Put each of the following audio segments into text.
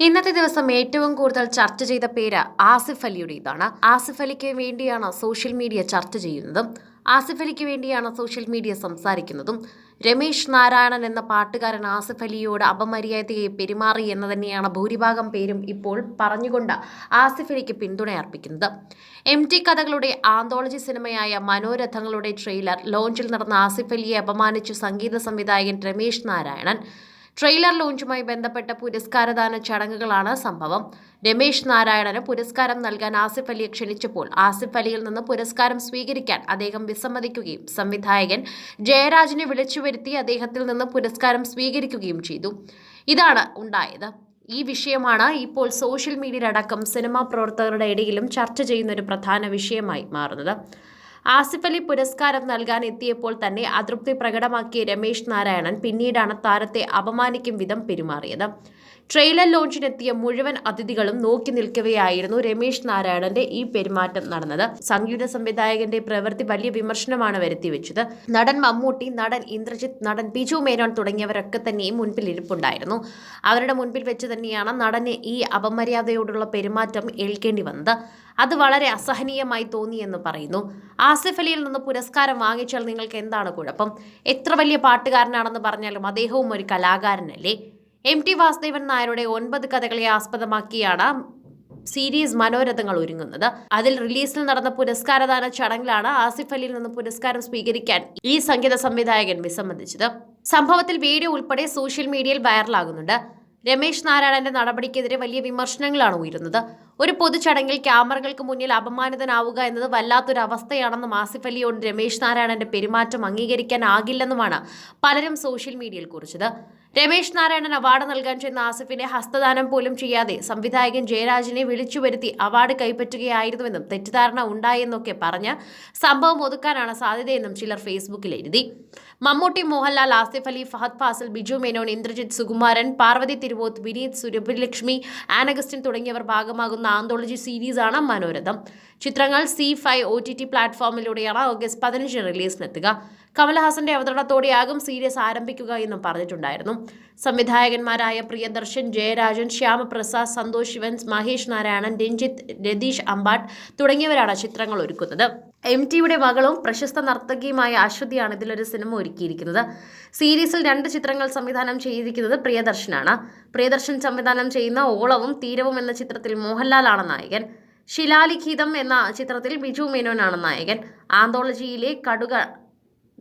ഇന്നത്തെ ദിവസം ഏറ്റവും കൂടുതൽ ചർച്ച ചെയ്ത പേര് ആസിഫ് അലിയുടേതാണ്. ആസിഫ് അലിക്ക് വേണ്ടിയാണ് സോഷ്യൽ മീഡിയ ചർച്ച ചെയ്യുന്നതും ആസിഫ് അലിക്ക് വേണ്ടിയാണ് സോഷ്യൽ മീഡിയ സംസാരിക്കുന്നതും. രമേശ് നാരായണൻ എന്ന പാട്ടുകാരൻ ആസിഫ് അലിയോട് അപമര്യാദയെ പെരുമാറി എന്ന് തന്നെയാണ് ഭൂരിഭാഗം പേരും ഇപ്പോൾ പറഞ്ഞുകൊണ്ട് ആസിഫ് അലിക്ക് പിന്തുണയർപ്പിക്കുന്നത്. MT കഥകളുടെ ആന്തോളജി സിനിമയായ മനോരഥങ്ങളുടെ ട്രെയിലർ ലോഞ്ചിൽ നടന്ന ആസിഫ് അലിയെ അപമാനിച്ച സംഗീത സംവിധായകൻ രമേശ് നാരായണൻ. ട്രെയിലർ ലോഞ്ചുമായി ബന്ധപ്പെട്ട പുരസ്കാരദാന ചടങ്ങുകളാണ് സംഭവം. രമേശ് നാരായണന് പുരസ്കാരം നൽകാൻ ആസിഫ് അലിയെ ക്ഷണിച്ചപ്പോൾ ആസിഫ് അലിയിൽ നിന്ന് പുരസ്കാരം സ്വീകരിക്കാൻ അദ്ദേഹം വിസമ്മതിക്കുകയും സംവിധായകൻ ജയരാജിനെ വിളിച്ചുവരുത്തി അദ്ദേഹത്തിൽ നിന്ന് പുരസ്കാരം സ്വീകരിക്കുകയും ചെയ്തു. ഇതാണ് ഉണ്ടായത്. ഈ വിഷയമാണ് ഇപ്പോൾ സോഷ്യൽ മീഡിയയിലടക്കം സിനിമാ പ്രവർത്തകരുടെ ഇടയിലും ചർച്ച ചെയ്യുന്ന ഒരു പ്രധാന വിഷയമായി മാറുന്നത്. ആസിഫ് അലി പുരസ്കാരം നൽകാൻ എത്തിയപ്പോൾ തന്നെ അതൃപ്തി പ്രകടമാക്കിയ രമേശ് നാരായണൻ പിന്നീടാണ് താരത്തെ അപമാനിക്കും വിധം പെരുമാറിയത്. ട്രെയിലർ ലോഞ്ചിനെത്തിയ മുഴുവൻ അതിഥികളും നോക്കി നിൽക്കവെയായിരുന്നു രമേശ് നാരായണന്റെ ഈ പെരുമാറ്റം നടന്നത്. സംഗീത സംവിധായകന്റെ പ്രവൃത്തി വലിയ വിമർശനമാണ് വരുത്തിവെച്ചത്. നടൻ മമ്മൂട്ടി, നടൻ ഇന്ദ്രജിത്ത്, നടൻ ബിജു മേനോൻ തുടങ്ങിയവരൊക്കെ തന്നെയും മുൻപിൽ ഇരിപ്പുണ്ടായിരുന്നു. അവരുടെ മുൻപിൽ വെച്ച് തന്നെയാണ് നടന് ഈ അപമര്യാദയോടുള്ള പെരുമാറ്റം ഏൽക്കേണ്ടി വന്നത്. അത് വളരെ അസഹനീയമായി തോന്നിയെന്ന് പറയുന്നു. ആസിഫ് അലിയിൽ നിന്ന് പുരസ്കാരം വാങ്ങിച്ചാൽ നിങ്ങൾക്ക് എന്താണ് കുഴപ്പം? എത്ര വലിയ പാട്ടുകാരനാണെന്ന് പറഞ്ഞാലും അദ്ദേഹവും ഒരു കലാകാരനല്ലേ? MT വാസുദേവൻ നായരുടെ 9 കഥകളെ ആസ്പദമാക്കിയാണ് സീരീസ് മനോരഥങ്ങൾ ഒരുങ്ങുന്നത്. അതിൽ റിലീസിൽ നടന്ന പുരസ്കാരദാന ചടങ്ങിലാണ് ആസിഫ് അലിയിൽ നിന്ന് പുരസ്കാരം സ്വീകരിക്കാൻ ഈ സംഗീത സംവിധായകൻ വിസമ്മതിച്ചത്. സംഭവത്തിൽ വീഡിയോ ഉൾപ്പെടെ സോഷ്യൽ മീഡിയയിൽ വൈറലാകുന്നുണ്ട്. രമേശ് നാരായണന്റെ നടപടിക്കെതിരെ വലിയ വിമർശനങ്ങളാണ് ഉയരുന്നത്. ഒരു പൊതുചടങ്ങിൽ ക്യാമറകൾക്ക് മുന്നിൽ അപമാനിതനാവുക എന്നത് വല്ലാത്തൊരു അവസ്ഥയാണെന്നും ആസിഫ് അലിയോട് രമേശ് നാരായണന്റെ പെരുമാറ്റം അംഗീകരിക്കാനാകില്ലെന്നുമാണ് പലരും സോഷ്യൽ മീഡിയയിൽ കുറിച്ചത്. രമേശ് നാരായണൻ അവാർഡ് നൽകാൻ ചെന്ന ആസിഫിനെ ഹസ്തദാനം പോലും ചെയ്യാതെ സംവിധായകൻ ജയരാജിനെ വിളിച്ചു വരുത്തി അവാർഡ് കൈപ്പറ്റുകയായിരുന്നുവെന്നും തെറ്റിദ്ധാരണ ഉണ്ടായെന്നൊക്കെ പറഞ്ഞ് സംഭവം ഒതുക്കാനാണ് സാധ്യതയെന്നും ചിലർ ഫേസ്ബുക്കിൽ എഴുതി. മമ്മൂട്ടി, മോഹൻലാൽ, ആസിഫ് അലി, ഫഹദ് ഫാസിൽ, ബിജു മേനോൻ, ഇന്ദ്രജിത്ത്, സുകുമാരൻ, പാർവതി തിരുവോത്ത്, വിനീത്, സുരഭിലക്ഷ്മി, ആനഗസ്റ്റിൻ തുടങ്ങിയവർ ഭാഗമാകുന്ന ആന്തോളജി സീരീസാണ് മനോരഥം. ചിത്രങ്ങൾ C5 OTT പ്ലാറ്റ്ഫോമിലൂടെയാണ് ഓഗസ്റ്റ് 15 റിലീസിനെത്തുക. കമൽഹാസന്റെ അവതരണത്തോടെയാകും സീരീസ് ആരംഭിക്കുക എന്നും പറഞ്ഞിട്ടുണ്ടായിരുന്നു. സംവിധായകന്മാരായ പ്രിയദർശൻ, ജയരാജൻ, ശ്യാമപ്രസാദ്, സന്തോഷ് ശിവൻ, മഹേഷ് നാരായണൻ, രഞ്ജിത്ത്, രതീഷ് അമ്പാട്ട് തുടങ്ങിയവരാണ് ചിത്രങ്ങൾ ഒരുക്കുന്നത്. MTയുടെ മകളും പ്രശസ്ത നർത്തകിയുമായ അശ്വതിയാണ് ഇതിലൊരു സിനിമ ഒരുക്കിയിരിക്കുന്നത്. സീരീസിൽ 2 ചിത്രങ്ങൾ സംവിധാനം ചെയ്തിരിക്കുന്നത് പ്രിയദർശനാണ്. പ്രിയദർശൻ സംവിധാനം ചെയ്യുന്ന ഓളവും തീരവും എന്ന ചിത്രത്തിൽ മോഹൻലാലാണ് നായകൻ. ശിലാലിഖിതം എന്ന ചിത്രത്തിൽ ബിജു മേനോനാണ് നായകൻ. ആന്തോളജിയിലെ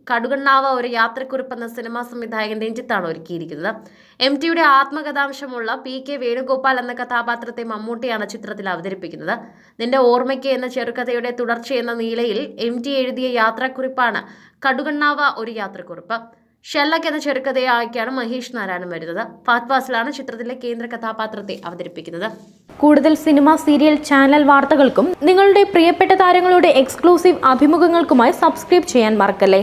കടുകണ്ണാവ ഒരു യാത്രക്കുറിപ്പ് എന്ന സിനിമാ സംവിധായകൻ രഞ്ജിത്താണ് ഒരുക്കിയിരിക്കുന്നത്. MTയുടെ ആത്മകഥാംശമുള്ള PK വേണുഗോപാൽ എന്ന കഥാപാത്രത്തെ മമ്മൂട്ടിയാണ് ചിത്രത്തിൽ അവതരിപ്പിക്കുന്നത്. നിന്റെ ഓർമ്മയ്ക്ക് എന്ന ചെറുകഥയുടെ തുടർച്ചയെന്ന നിലയിൽ MT എഴുതിയ യാത്രാക്കുറിപ്പാണ് കടുകണ്ണാവ ഒരു യാത്രക്കുറിപ്പ്. ഷെല്ലക് എന്ന ചെറുകഥയായിക്കാണ് മഹേഷ് നാരായണൻ വരുന്നത്. ഫഹദ് ഫാസിലാണ് ചിത്രത്തിലെ കേന്ദ്ര കഥാപാത്രത്തെ അവതരിപ്പിക്കുന്നത്. കൂടുതൽ സിനിമ, സീരിയൽ, ചാനൽ വാർത്തകൾക്കും നിങ്ങളുടെ പ്രിയപ്പെട്ട താരങ്ങളുടെ എക്സ്ക്ലൂസീവ് അഭിമുഖങ്ങൾക്കുമായി സബ്സ്ക്രൈബ് ചെയ്യാൻ മറക്കല്ലേ.